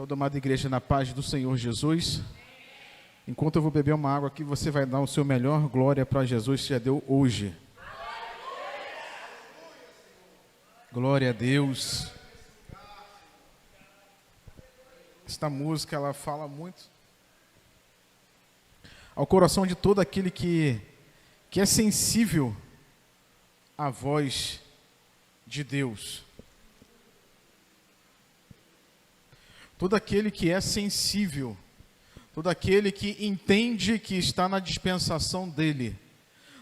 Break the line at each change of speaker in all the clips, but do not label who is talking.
Toda amada igreja, na paz do Senhor Jesus. Enquanto eu vou beber uma água aqui, você vai dar o seu melhor glória para Jesus que já deu hoje. Glória a Deus. Esta música, ela fala muito ao coração de todo aquele que é sensível à voz de Deus. Todo aquele que é sensível, todo aquele que entende que está na dispensação dele,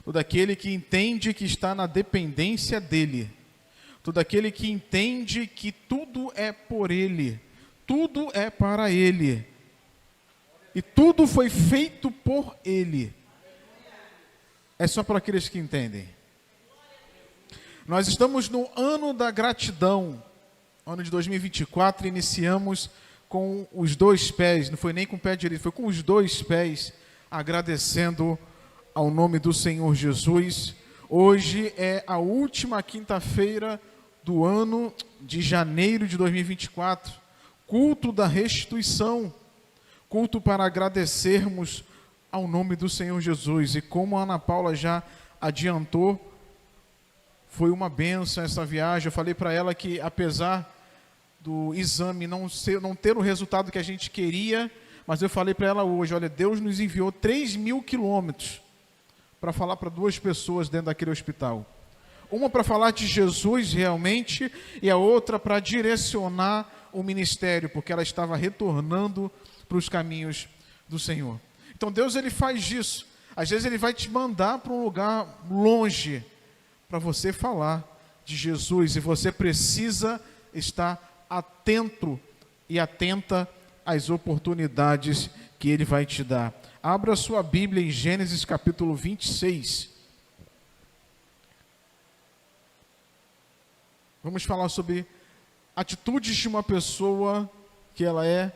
todo aquele que entende que está na dependência dele, todo aquele que entende que tudo é por ele, tudo é para ele, e tudo foi feito por ele. É só para aqueles que entendem. Nós estamos no ano da gratidão, ano de 2024, iniciamos com os dois pés, não foi nem com o pé direito, foi com os dois pés, agradecendo ao nome do Senhor Jesus. Hoje é a última quinta-feira do ano de janeiro de 2024, culto da restituição, culto para agradecermos ao nome do Senhor Jesus. E como a Ana Paula já adiantou, foi uma bênção essa viagem. Eu falei para ela que, apesar do exame não ter o resultado que a gente queria, mas eu falei para ela hoje, olha, Deus nos enviou 3.000 quilômetros para falar para duas pessoas dentro daquele hospital. Uma para falar de Jesus realmente, e a outra para direcionar o ministério, porque ela estava retornando para os caminhos do Senhor. Então Deus, ele faz isso. Às vezes ele vai te mandar para um lugar longe, para você falar de Jesus, e você precisa estar atento e atenta às oportunidades que ele vai te dar. Abra sua Bíblia em Gênesis capítulo 26. Vamos falar sobre atitudes de uma pessoa que ela é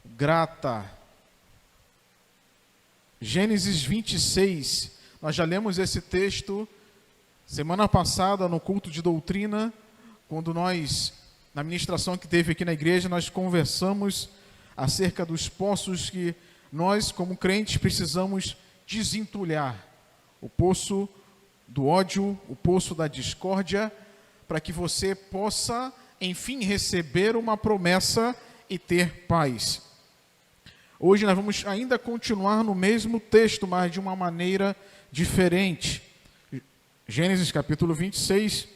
grata. Gênesis 26, nós já lemos esse texto semana passada no culto de doutrina, quando nós, na ministração que teve aqui na igreja, nós conversamos acerca dos poços que nós, como crentes, precisamos desentulhar. O poço do ódio, o poço da discórdia, para que você possa, enfim, receber uma promessa e ter paz. Hoje nós vamos ainda continuar no mesmo texto, mas de uma maneira diferente. Gênesis capítulo 26,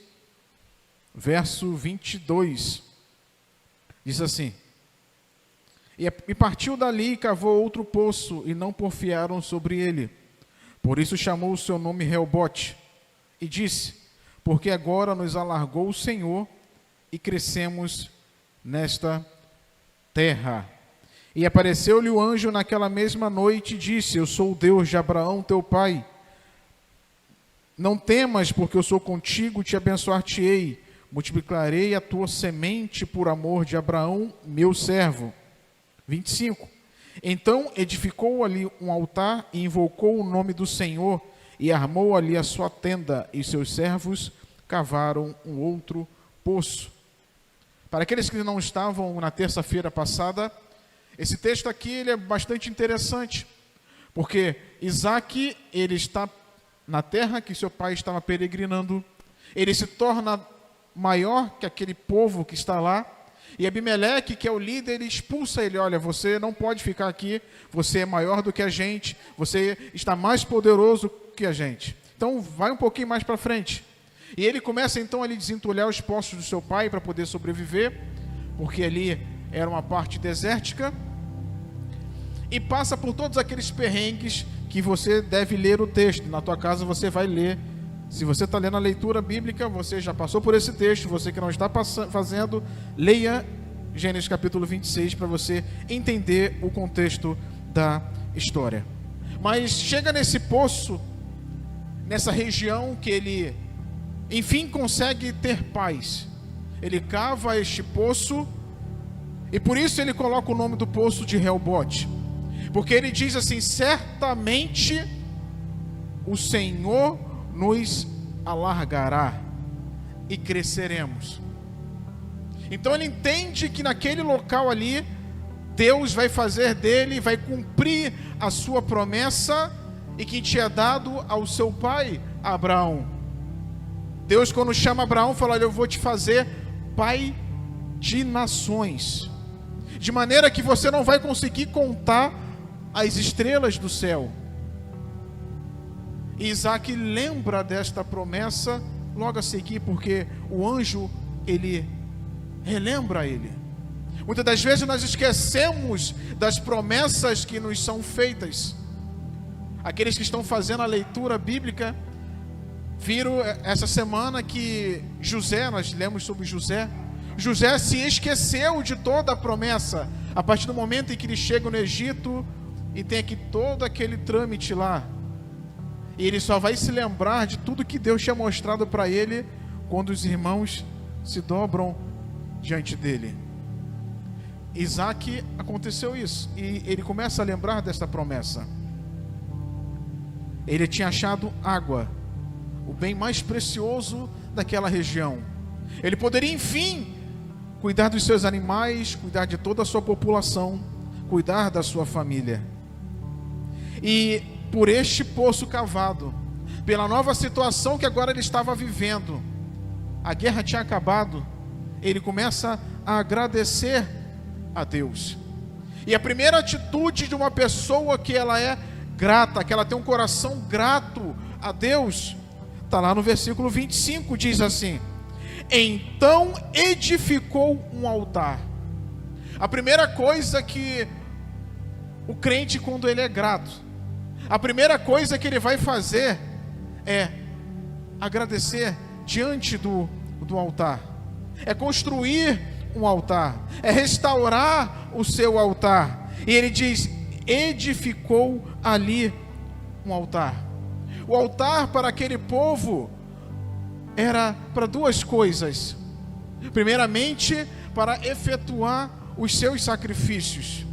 verso 22, diz assim: E partiu dali e cavou outro poço, e não porfiaram sobre ele. Por isso chamou o seu nome Reobote, e disse: Porque agora nos alargou o Senhor, e crescemos nesta terra. E apareceu-lhe o anjo naquela mesma noite, e disse: Eu sou o Deus de Abraão, teu pai. Não temas, porque eu sou contigo, te abençoar-te-ei. Multiplicarei a tua semente por amor de Abraão, meu servo. 25. Então edificou ali um altar e invocou o nome do Senhor, e armou ali a sua tenda, e seus servos cavaram um outro poço. Para aqueles que não estavam na terça-feira passada, esse texto aqui ele é bastante interessante, porque Isaac, ele está na terra que seu pai estava peregrinando, ele se torna maior que aquele povo que está lá, e Abimeleque, que é o líder, ele expulsa ele: olha, você não pode ficar aqui, você é maior do que a gente, você está mais poderoso que a gente, então vai um pouquinho mais para frente. E ele começa então a desentulhar os poços do seu pai para poder sobreviver, porque ali era uma parte desértica, e passa por todos aqueles perrengues que você deve ler o texto. Na tua casa você vai ler. Se você está lendo a leitura bíblica, você já passou por esse texto. Você que não está fazendo, leia Gênesis capítulo 26 para você entender o contexto da história. Mas chega nesse poço, nessa região que ele, enfim, consegue ter paz. Ele cava este poço, e por isso ele coloca o nome do poço de Reobote, porque ele diz assim: certamente o Senhor nos alargará e cresceremos. Então ele entende que naquele local ali Deus vai fazer dele, vai cumprir a sua promessa e que tinha dado ao seu pai Abraão. Deus, quando chama Abraão, fala: olha, eu vou te fazer pai de nações, de maneira que você não vai conseguir contar as estrelas do céu. E Isaac lembra desta promessa logo a seguir, porque o anjo, ele relembra ele. Muitas das vezes nós esquecemos das promessas que nos são feitas. Aqueles que estão fazendo a leitura bíblica viram essa semana que José, nós lemos sobre José se esqueceu de toda a promessa, a partir do momento em que ele chega no Egito e tem aqui todo aquele trâmite lá. E ele só vai se lembrar de tudo que Deus tinha mostrado para ele quando os irmãos se dobram diante dele. Isaac, aconteceu isso, e ele começa a lembrar dessa promessa. Ele tinha achado água, o bem mais precioso daquela região. Ele poderia, enfim, cuidar dos seus animais, cuidar de toda a sua população, cuidar da sua família. E por este poço cavado, pela nova situação que agora ele estava vivendo, a guerra tinha acabado, ele começa a agradecer a Deus. E a primeira atitude de uma pessoa que ela é grata, que ela tem um coração grato a Deus, está lá no versículo 25, diz assim: então edificou um altar. A primeira coisa que o crente, quando ele é grato, a primeira coisa que ele vai fazer é agradecer diante do altar, é construir um altar, é restaurar o seu altar. E ele diz: edificou ali um altar. O altar para aquele povo era para duas coisas. Primeiramente, para efetuar os seus sacrifícios.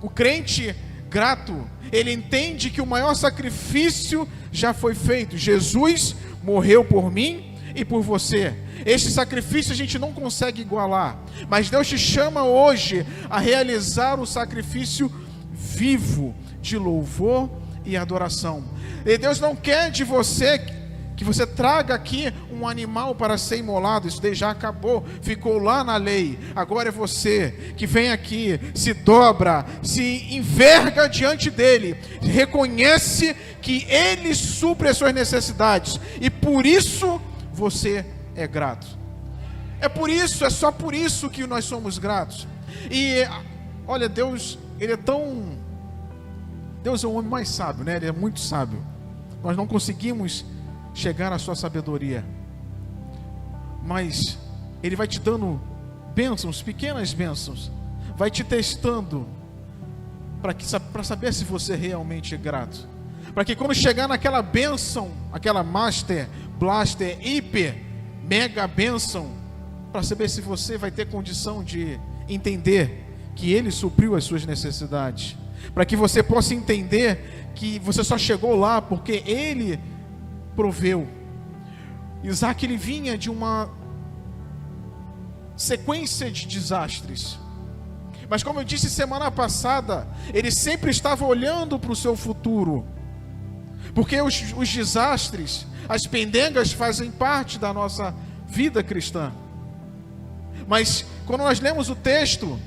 O crente grato, ele entende que o maior sacrifício já foi feito. Jesus morreu por mim e por você. Este sacrifício a gente não consegue igualar, mas Deus te chama hoje a realizar o sacrifício vivo de louvor e adoração. E Deus não quer de você que você traga aqui um animal para ser imolado. Isso daí já acabou, ficou lá na lei. Agora é você que vem aqui, se dobra, se enverga diante dele, reconhece que ele supre as suas necessidades, e por isso você é grato. É por isso, é só por isso que nós somos gratos. E olha, Deus, ele é tão... Deus é o homem mais sábio, né? Ele é muito sábio. Nós não conseguimos chegar à sua sabedoria, mas ele vai te dando bênçãos, pequenas bênçãos, vai te testando para saber se você realmente é grato, para que quando chegar naquela bênção, aquela master, blaster, hiper, mega bênção, para saber se você vai ter condição de entender que ele supriu as suas necessidades, para que você possa entender que você só chegou lá porque ele proveu. Isaac, ele vinha de uma sequência de desastres, mas como eu disse semana passada, ele sempre estava olhando para o seu futuro, porque os desastres, as pendengas fazem parte da nossa vida cristã. Mas quando nós lemos o texto,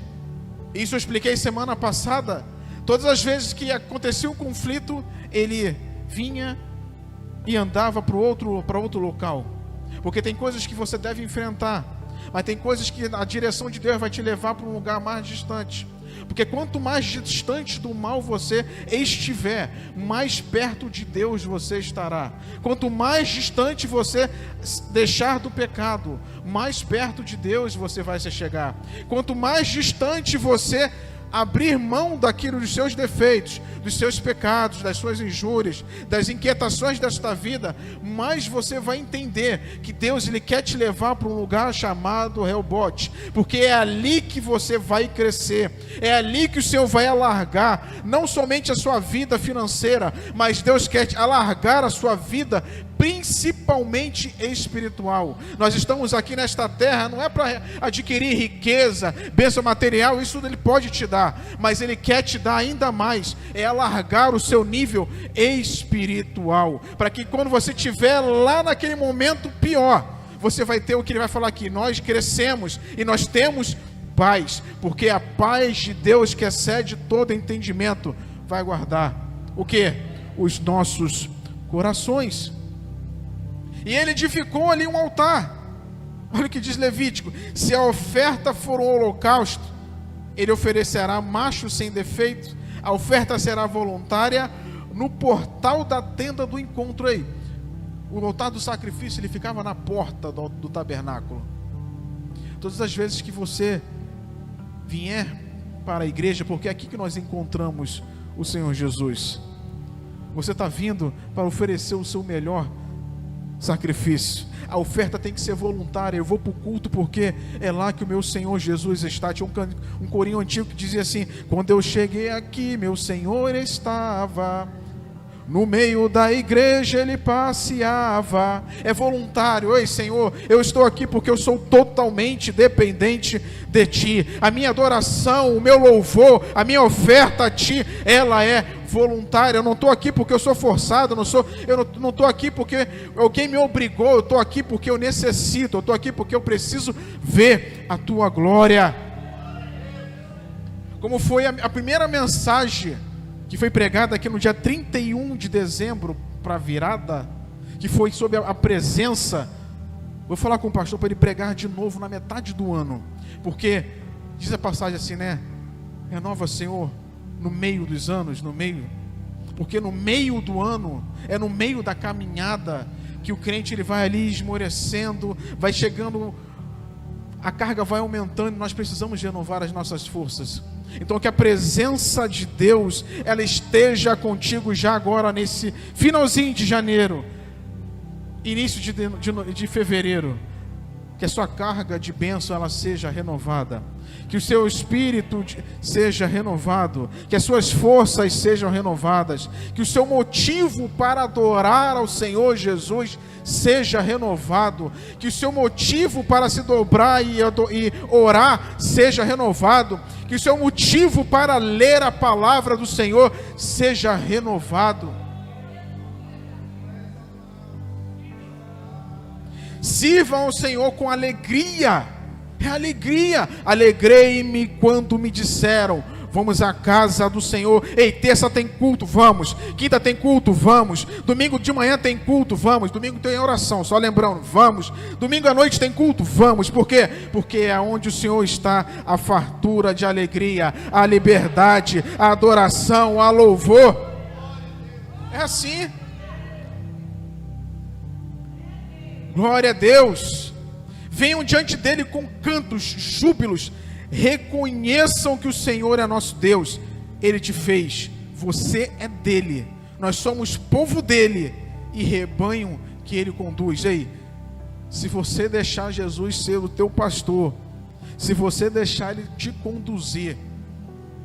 isso eu expliquei semana passada, todas as vezes que acontecia um conflito, ele vinha e andava para outro local, porque tem coisas que você deve enfrentar, mas tem coisas que a direção de Deus vai te levar para um lugar mais distante, porque quanto mais distante do mal você estiver, mais perto de Deus você estará. Quanto mais distante você deixar do pecado, mais perto de Deus você vai se chegar. Quanto mais distante você abrir mão daquilo, dos seus defeitos, dos seus pecados, das suas injúrias, das inquietações desta vida, mais você vai entender que Deus, ele quer te levar para um lugar chamado Rehobote, porque é ali que você vai crescer, é ali que o Senhor vai alargar, não somente a sua vida financeira, mas Deus quer alargar a sua vida principalmente espiritual. Nós estamos aqui nesta terra, não é para adquirir riqueza, bênção material, isso Ele pode te dar, mas Ele quer te dar ainda mais, é alargar o seu nível espiritual, para que quando você estiver lá naquele momento pior, você vai ter o que Ele vai falar aqui: nós crescemos e nós temos paz, porque a paz de Deus, que excede todo entendimento, vai guardar o quê? Os nossos corações. E Ele edificou ali um altar. Olha o que diz Levítico: se a oferta for um holocausto, Ele oferecerá macho sem defeito, a oferta será voluntária no portal da tenda do encontro. Aí, o altar do sacrifício, ele ficava na porta do tabernáculo. Todas as vezes que você vier para a igreja, porque é aqui que nós encontramos o Senhor Jesus, você está vindo para oferecer o seu melhor sacrifício. A oferta tem que ser voluntária. Eu vou para o culto porque é lá que o meu Senhor Jesus está. Tinha um corinho antigo que dizia assim: quando eu cheguei aqui, meu Senhor estava no meio da igreja, Ele passeava. É voluntário. Oi, Senhor, eu estou aqui porque eu sou totalmente dependente de Ti. A minha adoração, o meu louvor, a minha oferta a Ti, ela é voluntária. Eu não estou aqui porque eu sou forçado, eu não estou aqui porque alguém me obrigou, eu estou aqui porque eu necessito, eu estou aqui porque eu preciso ver a Tua glória. Como foi a primeira mensagem que foi pregada aqui no dia 31 de dezembro para a virada, que foi sobre a presença. Vou falar com o pastor para ele pregar de novo na metade do ano, porque diz a passagem assim, né? Renova, Senhor, no meio dos anos, porque no meio do ano, é no meio da caminhada que o crente ele vai ali esmorecendo, vai chegando, a carga vai aumentando, e nós precisamos renovar as nossas forças. Então que a presença de Deus, ela esteja contigo já agora nesse finalzinho de janeiro, início de fevereiro. Que a sua carga de bênção ela seja renovada, que o seu espírito seja renovado, que as suas forças sejam renovadas, que o seu motivo para adorar ao Senhor Jesus seja renovado, que o seu motivo para se dobrar e orar seja renovado, que o seu motivo para ler a palavra do Senhor seja renovado. Sirvam ao Senhor com alegria. É alegria. Alegrei-me quando me disseram: vamos à casa do Senhor. Ei, terça tem culto, vamos. Quinta tem culto, vamos. Domingo de manhã tem culto, vamos. Domingo tem oração, só lembrando, vamos. Domingo à noite tem culto, vamos. Por quê? Porque é onde o Senhor está a fartura de alegria, a liberdade, a adoração, a louvor. É assim. Glória a Deus. Venham diante dele com cantos, júbilos. Reconheçam que o Senhor é nosso Deus. Ele te fez, você é dele. Nós somos povo dele e rebanho que ele conduz. Ei, se você deixar Jesus ser o teu pastor, se você deixar ele te conduzir,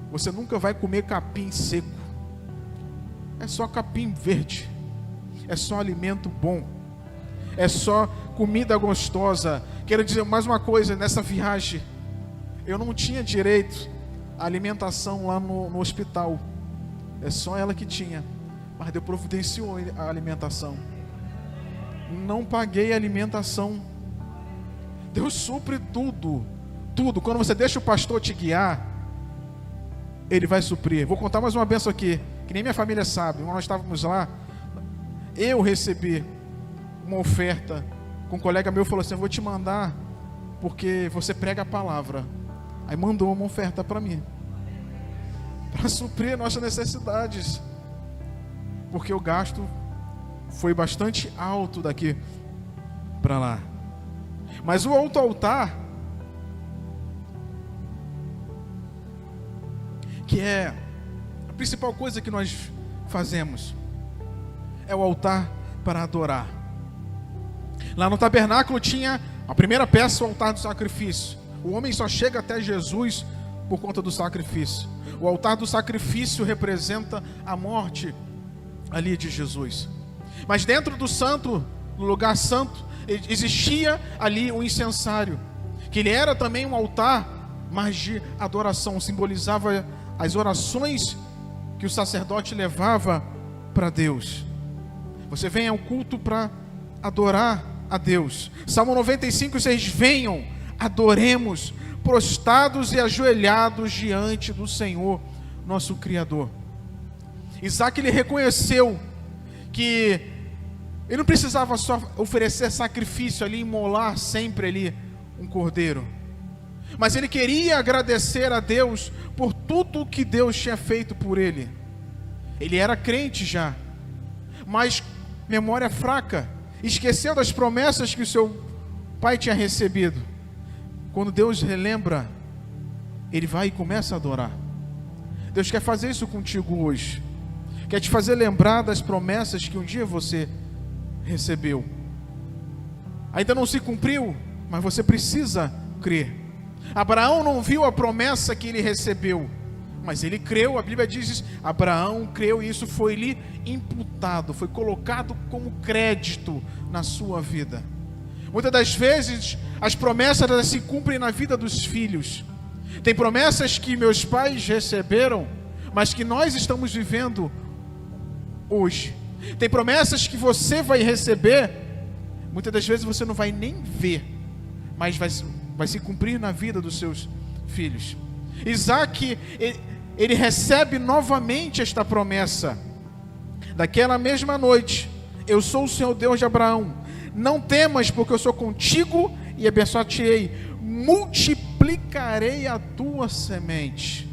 você nunca vai comer capim seco. É só capim verde. É só alimento bom. É só comida gostosa. Quero dizer mais uma coisa, nessa viagem eu não tinha direito à alimentação lá no hospital. É só ela que tinha. Mas Deus providenciou a alimentação. Não paguei a alimentação. Deus supre tudo. Tudo. Quando você deixa o pastor te guiar, Ele vai suprir. Vou contar mais uma bênção aqui, que nem minha família sabe. Quando nós estávamos lá, eu recebi uma oferta. Um colega meu falou assim: eu vou te mandar porque você prega a palavra. Aí mandou uma oferta para mim, para suprir nossas necessidades, porque o gasto foi bastante alto daqui para lá. Mas o outro altar, que é a principal coisa que nós fazemos, é o altar para adorar. Lá no tabernáculo tinha a primeira peça, o altar do sacrifício. O homem só chega até Jesus por conta do sacrifício. O altar do sacrifício representa a morte ali de Jesus. Mas dentro do santo, no lugar santo, existia ali um incensário, que ele era também um altar, mas de adoração, simbolizava as orações que o sacerdote levava para Deus. Você vem ao culto para adorar a Deus. Salmo 95:6: venham, adoremos, prostrados e ajoelhados diante do Senhor, nosso Criador. Isaac, ele reconheceu que ele não precisava só oferecer sacrifício ali, imolar sempre ali um cordeiro, mas ele queria agradecer a Deus por tudo que Deus tinha feito por ele. Ele era crente já, mas memória fraca, esqueceu das promessas que o seu pai tinha recebido. Quando Deus relembra, ele vai e começa a adorar. Deus quer fazer isso contigo hoje, quer te fazer lembrar das promessas que um dia você recebeu. Ainda não se cumpriu, mas você precisa crer. Abraão não viu a promessa que ele recebeu, mas ele creu. A Bíblia diz: Abraão creu e isso foi-lhe imputado, foi colocado como crédito na sua vida. Muitas das vezes as promessas elas se cumprem na vida dos filhos. Tem promessas que meus pais receberam, mas que nós estamos vivendo hoje. Tem promessas que você vai receber, muitas das vezes você não vai nem ver, mas vai se cumprir na vida dos seus filhos. Isaac, ele recebe novamente esta promessa. Daquela mesma noite: eu sou o Senhor Deus de Abraão, não temas, porque eu sou contigo e abençoar-te-ei, multiplicarei a tua semente.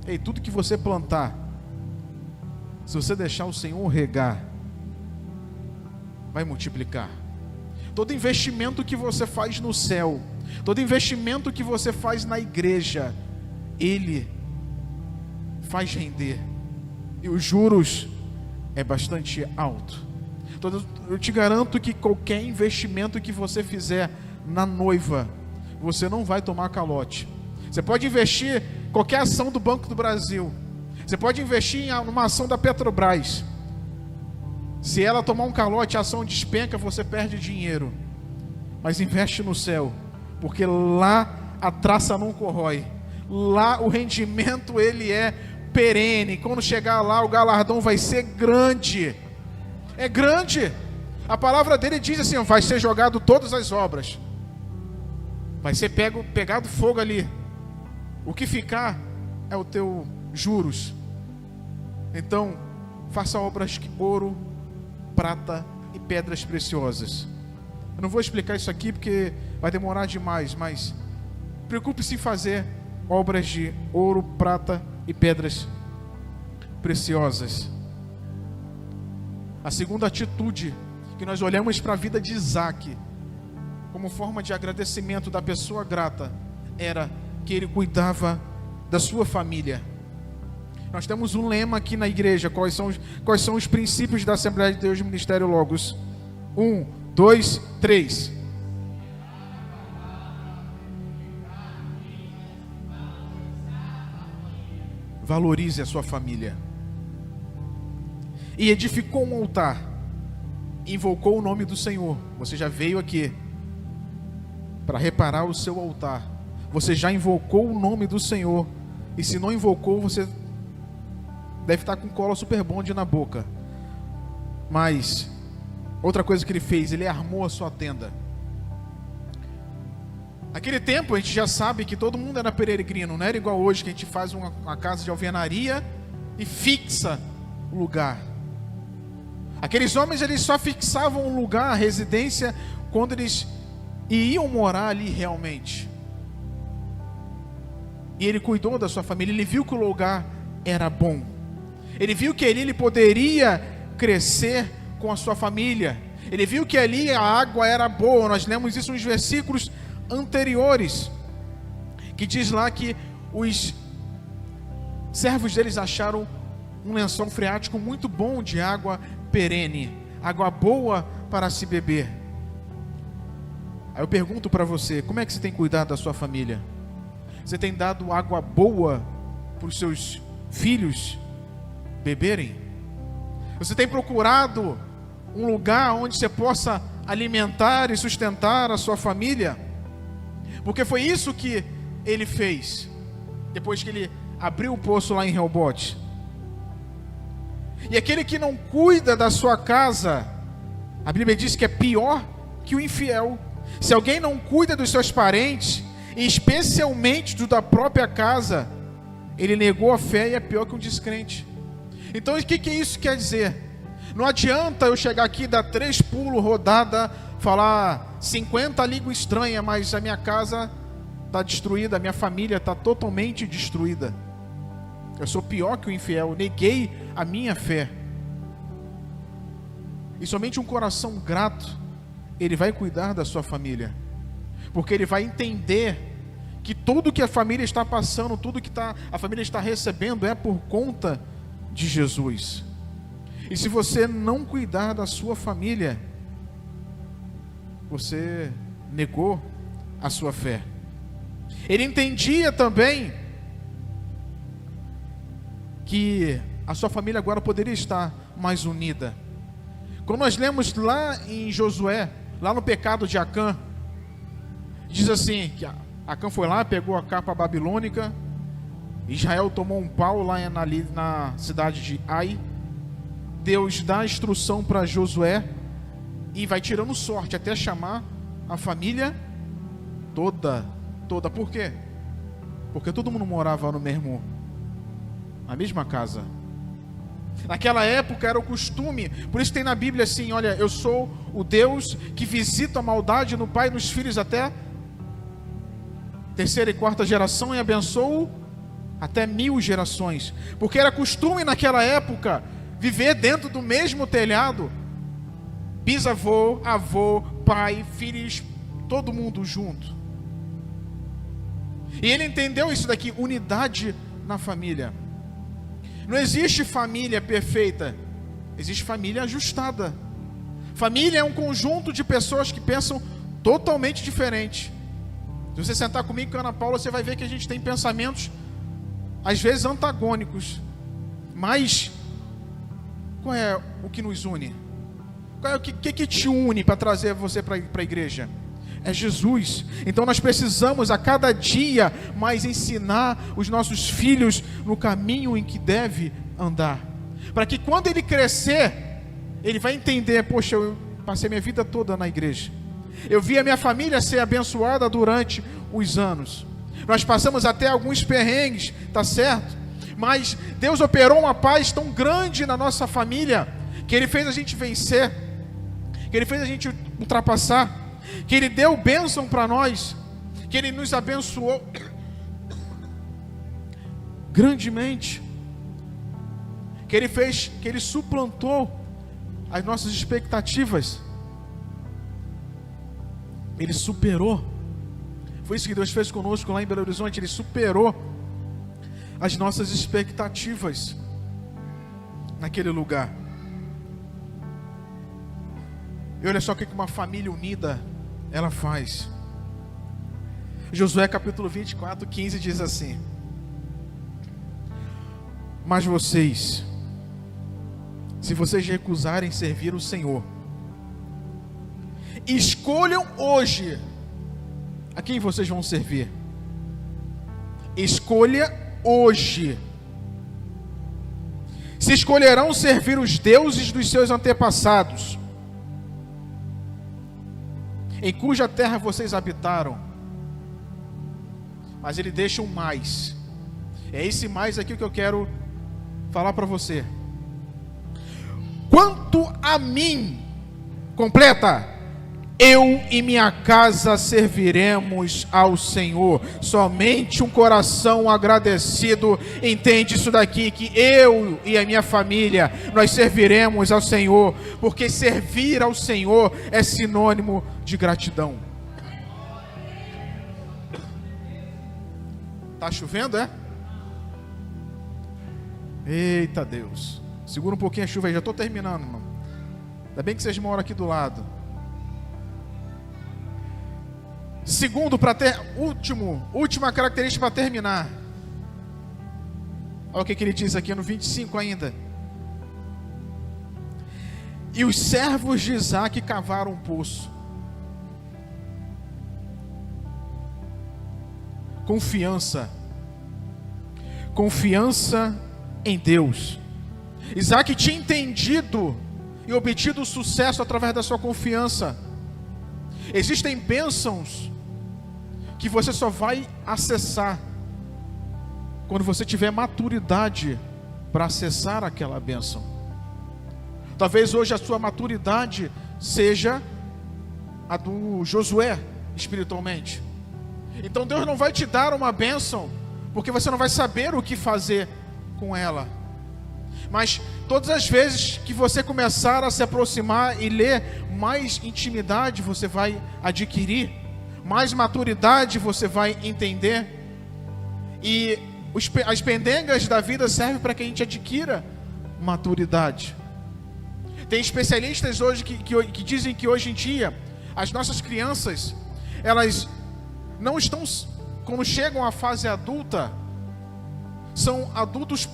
Ei, tudo que você plantar, se você deixar o Senhor regar, vai multiplicar. Todo investimento que você faz no céu, todo investimento que você faz na igreja, ele faz render. E os juros é bastante alto. Então, eu te garanto que qualquer investimento que você fizer na noiva, você não vai tomar calote. Você pode investir em qualquer ação do Banco do Brasil, você pode investir em uma ação da Petrobras. Se ela tomar um calote, a ação despenca, você perde dinheiro. Mas investe no céu, porque lá a traça não corrói. Lá o rendimento ele é perene. Quando chegar lá, o galardão vai ser grande. É grande. A palavra dele diz assim: vai ser jogado todas as obras, vai ser pegado fogo ali. O que ficar é o teu juros. Então, faça obras de ouro, prata e pedras preciosas. Eu não vou explicar isso aqui porque vai demorar demais, mas preocupe-se em fazer obras de ouro, prata e pedras preciosas. A segunda atitude que nós olhamos para a vida de Isaac como forma de agradecimento da pessoa grata era que ele cuidava da sua família. Nós temos um lema aqui na igreja. Quais são os princípios da Assembleia de Deus do Ministério Logos? 1, 2, 3. Valorize a sua família. E edificou um altar, invocou o nome do Senhor. Você já veio aqui para reparar o seu altar. Você já invocou o nome do Senhor. E se não invocou, você deve estar com cola super bonde na boca. Mas outra coisa que ele fez, ele armou a sua tenda. Naquele tempo a gente já sabe que todo mundo era peregrino. Não era igual hoje que a gente faz uma casa de alvenaria e fixa o lugar. Aqueles homens, eles só fixavam um lugar, a residência, quando eles iam morar ali realmente. E ele cuidou da sua família. Ele viu que o lugar era bom. Ele viu que ali ele poderia crescer com a sua família. Ele viu que ali a água era boa. Nós lemos isso nos versículos anteriores, que diz lá que os servos deles acharam um lençol freático muito bom de água perene, água boa para se beber. Aí eu pergunto para você, como é que você tem cuidado da sua família? Você tem dado água boa para os seus filhos beberem? Você tem procurado um lugar onde você possa alimentar e sustentar a sua família? Porque foi isso que ele fez, depois que ele abriu o poço lá em Rehobote. E aquele que não cuida da sua casa, a Bíblia diz que é pior que o infiel. Se alguém não cuida dos seus parentes, e especialmente do da própria casa, ele negou a fé e é pior que um descrente. Então o que isso quer dizer? Não adianta eu chegar aqui, dar 3 pulos, rodada, falar 50 línguas estranhas, mas a minha casa está destruída, a minha família está totalmente destruída. Eu sou pior que o infiel, neguei a minha fé. E somente um coração grato, ele vai cuidar da sua família, porque ele vai entender que tudo que a família está passando, tudo que a família está recebendo é por conta de Jesus. E se você não cuidar da sua família, você negou a sua fé. Ele entendia também que a sua família agora poderia estar mais unida. Quando nós lemos lá em Josué, lá no pecado de Acã, diz assim, que Acã foi lá, pegou a capa babilônica, Israel tomou um pau lá na cidade de Ai. Deus dá instrução para Josué e vai tirando sorte até chamar a família toda. Por quê? Porque todo mundo morava na mesma casa. Naquela época era o costume, por isso tem na Bíblia assim, olha, eu sou o Deus que visita a maldade no pai e nos filhos até 3ª e 4ª geração e abençoo até 1000 gerações. Porque era costume naquela época viver dentro do mesmo telhado, bisavô, avô, pai, filhos, todo mundo junto. E ele entendeu isso daqui, unidade na família. Não existe família perfeita, existe família ajustada. Família é um conjunto de pessoas que pensam totalmente diferente. Se você sentar comigo com a Ana Paula, você vai ver que a gente tem pensamentos às vezes antagônicos. Mas qual é o que nos une? Qual é o que te une para trazer você para a igreja? É Jesus. Então nós precisamos a cada dia mais ensinar os nossos filhos no caminho em que deve andar, para que quando ele crescer, ele vai entender, poxa, eu passei minha vida toda na igreja, eu vi a minha família ser abençoada durante os anos, nós passamos até alguns perrengues, tá certo? Mas Deus operou uma paz tão grande na nossa família, que Ele fez a gente vencer, que Ele fez a gente ultrapassar, que Ele deu bênção para nós, que Ele nos abençoou grandemente, que Ele suplantou as nossas expectativas, Ele superou. Foi isso que Deus fez conosco lá em Belo Horizonte. Ele superou as nossas expectativas naquele lugar. E olha só o que uma família unida ela faz. Josué capítulo 24, 15 diz assim: mas vocês, se vocês recusarem servir o Senhor, escolham hoje a quem vocês vão servir. Escolha hoje. Se escolherão servir os deuses dos seus antepassados, em cuja terra vocês habitaram. Mas ele deixa um mais. É esse mais aqui que eu quero falar para você. Quanto a mim, completa, eu e minha casa serviremos ao Senhor. Somente um coração agradecido entende isso daqui, que eu e a minha família, nós serviremos ao Senhor, porque servir ao Senhor é sinônimo de gratidão. Tá chovendo, é? Eita Deus, segura um pouquinho a chuva aí, já estou terminando, irmão. Ainda bem que vocês moram aqui do lado. Segundo, última característica para terminar. Olha o que ele diz aqui no 25 ainda. E os servos de Isaque cavaram um poço. Confiança em Deus. Isaque tinha entendido e obtido sucesso através da sua confiança. Existem bênçãos que você só vai acessar quando você tiver maturidade para acessar aquela bênção. Talvez hoje a sua maturidade seja a do Josué espiritualmente. Então Deus não vai te dar uma bênção porque você não vai saber o que fazer com ela. Mas todas as vezes que você começar a se aproximar e ler, mais intimidade você vai adquirir, mais maturidade você vai entender. E as pendengas da vida servem para que a gente adquira maturidade. Tem especialistas hoje que dizem que hoje em dia as nossas crianças, elas não estão, quando chegam à fase adulta, são adultos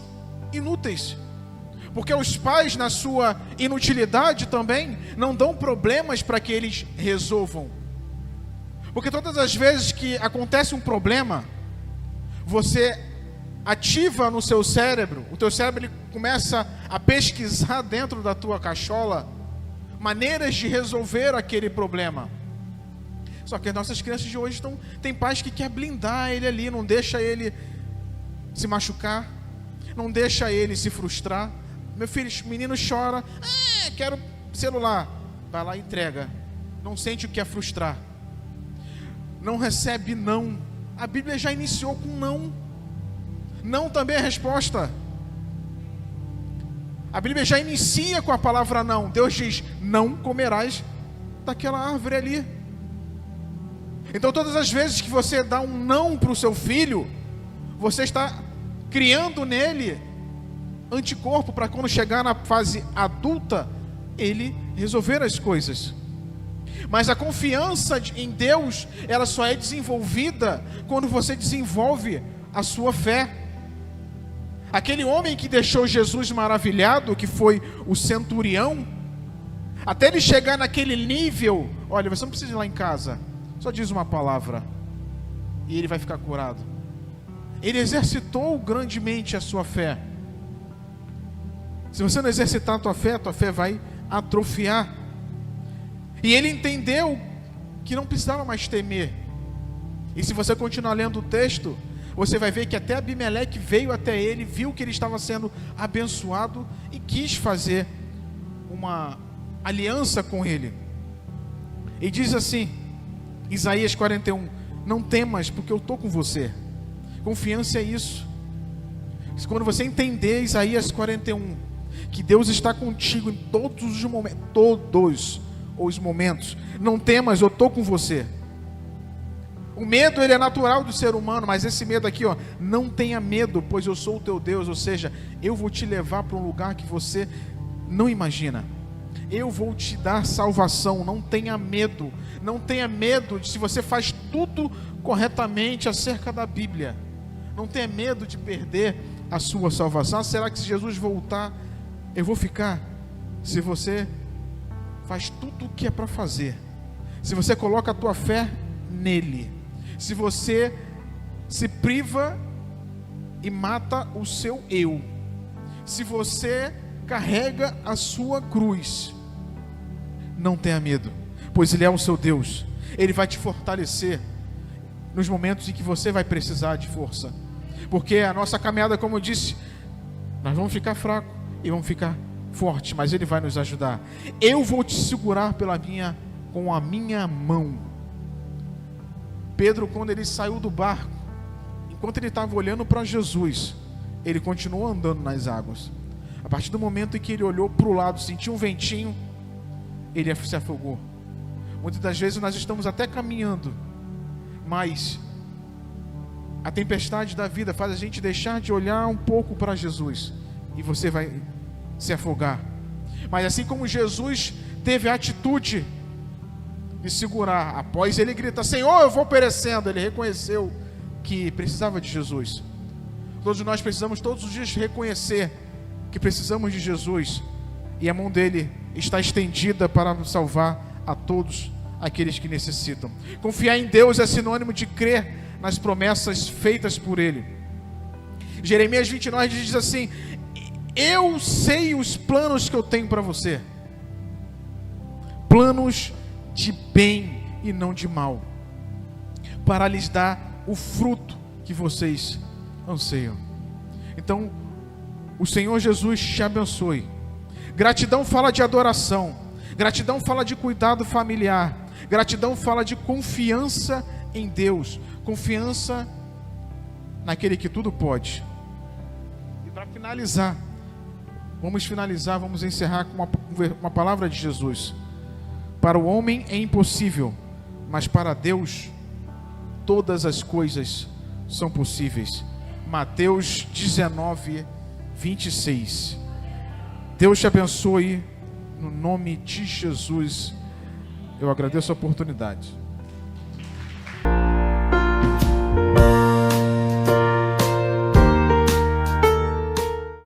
inúteis. Porque os pais, na sua inutilidade também, não dão problemas para que eles resolvam. Porque todas as vezes que acontece um problema, você ativa no seu cérebro, o teu cérebro ele começa a pesquisar dentro da tua cachola maneiras de resolver aquele problema. Só que as nossas crianças de hoje tem pais que quer blindar ele ali, não deixa ele se machucar, não deixa ele se frustrar. Meu filho, menino chora, quero celular, vai lá e entrega. Não sente o que é frustrar, não recebe não. A Bíblia já iniciou com não. Não também é resposta. A Bíblia já inicia com a palavra não. Deus diz, não comerás daquela árvore ali. Então todas as vezes que você dá um não para o seu filho, você está criando nele anticorpo para quando chegar na fase adulta, ele resolver as coisas. Mas a confiança em Deus, ela só é desenvolvida quando você desenvolve a sua fé. Aquele homem que deixou Jesus maravilhado, que foi o centurião, até ele chegar naquele nível, olha, você não precisa ir lá em casa, só diz uma palavra e ele vai ficar curado. Ele exercitou grandemente a sua fé. Se você não exercitar a tua fé vai atrofiar. E ele entendeu que não precisava mais temer. E se você continuar lendo o texto, você vai ver que até Abimeleque veio até ele, viu que ele estava sendo abençoado e quis fazer uma aliança com ele. E diz assim, Isaías 41, não temas porque eu estou com você. Confiança é isso. Quando você entender Isaías 41, que Deus está contigo em todos os momentos, não temas, eu estou com você. O medo, ele é natural do ser humano, mas esse medo aqui, não tenha medo, pois eu sou o teu Deus, ou seja, eu vou te levar para um lugar que você não imagina. Eu vou te dar salvação, não tenha medo. Não tenha medo de se você faz tudo corretamente acerca da Bíblia. Não tenha medo de perder a sua salvação. Será que se Jesus voltar, eu vou ficar? Se você faz tudo o que é para fazer, se você coloca a tua fé nele, se você se priva e mata o seu eu, se você carrega a sua cruz, não tenha medo, pois ele é o seu Deus. Ele vai te fortalecer nos momentos em que você vai precisar de força, porque a nossa caminhada, como eu disse, nós vamos ficar fracos e vamos ficar fortes, mas ele vai nos ajudar. Eu vou te segurar com a minha mão. Pedro, quando ele saiu do barco, enquanto ele estava olhando para Jesus, ele continuou andando nas águas. A partir do momento em que ele olhou para o lado, sentiu um ventinho, ele se afogou. Muitas das vezes nós estamos até caminhando, mas a tempestade da vida faz a gente deixar de olhar um pouco para Jesus, e você vai se afogar. Mas assim como Jesus teve a atitude de segurar, após ele grita, Senhor, eu vou perecendo, ele reconheceu que precisava de Jesus. Todos nós precisamos todos os dias reconhecer que precisamos de Jesus, e a mão dele está estendida para salvar a todos aqueles que necessitam. Confiar em Deus é sinônimo de crer nas promessas feitas por Ele. Jeremias 29 diz assim: eu sei os planos que eu tenho para você, planos de bem e não de mal, para lhes dar o fruto que vocês anseiam. Então, o Senhor Jesus te abençoe. Gratidão fala de adoração, gratidão fala de cuidado familiar, gratidão fala de confiança em Deus, confiança naquele que tudo pode. E para finalizar, vamos encerrar com uma palavra de Jesus. Para o homem é impossível, mas para Deus todas as coisas são possíveis. Mateus 19, 26. Deus te abençoe, no nome de Jesus. Eu agradeço a oportunidade.